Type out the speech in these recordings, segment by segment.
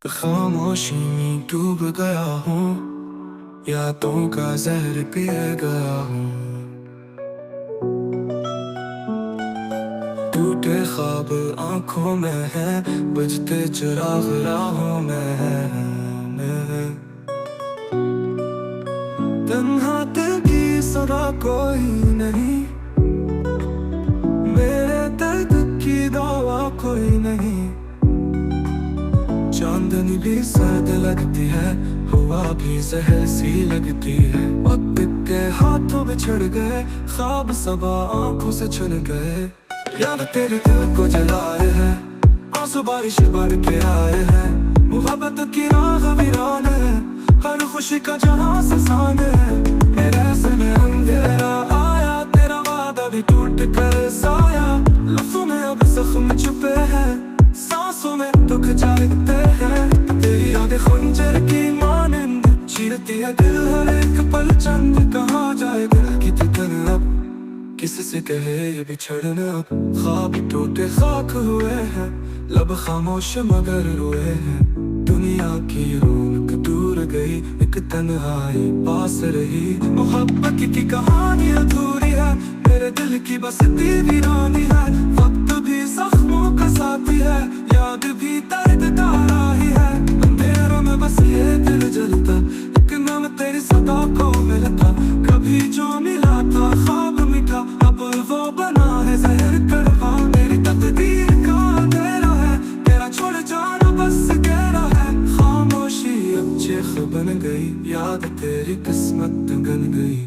खामोशी में डूब गया हूँ, यादों का जहर पिए गया हूँ। टूटे ख्वाब आंखों में है, बुझते चिराग राहों में है। तन्हा दिल की सदा कोई नहीं, मेरे दर्द की दवा कोई नहीं। चांदनी भी सर्द लगती है, हवा भी जहर सी लगती है। वक्त के हाथों बिछड़ गए, ख्वाब सबा आंखों से छिन गए। याद तेरे दिल को जलाए हैं, आंसू बारिश बन के आए हैं। मोहब्बत की राह वीरान है, हर खुशी का जहां से सान है। मेरे से में अंधेरा आया, तेरा वादा भी टूट कर साया। लफ्ज़ों में अब जख्म छुपे हैं, सांसों में दुख जागते हैं। तेरी यादें खंजर की मानिंद चीरती है दिल, हर एक पल चंद। कहाँ जाए दिल की धड़कन अब, किससे कहे ये बिछड़ना। ख्वाब टूटे खाक हुए हैं, लब खामोश मगर रोए हैं। दुनिया की रौनक दूर गई, एक तन्हाई पास रही। मोहब्बत की कहानी अधूरी है, मेरे दिल की बस वीरानी है। वक्त भी जख्मों का साथी है, याद भी दर्द दारा ही है। अंधेरों में बस ये दिल जलता, एक नाम तेरी सदा को मिलता। कभी जो मिला था ख्वाब मीठा, अब वो बना है जहर कड़वा। मेरी तकदीर का अंधेरा है, तेरा छोड़ जाना बस गहरा है। खामोशी अब चेख बन गई, याद तेरी किस्मत गन गई।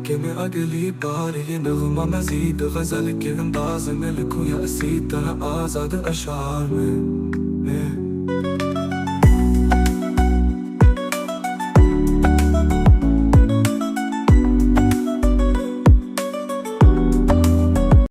कि मैं अगली बार ये नगमा मजीद गजल के अंदाज में लिखूं, या इसी तरह आजाद अशार में।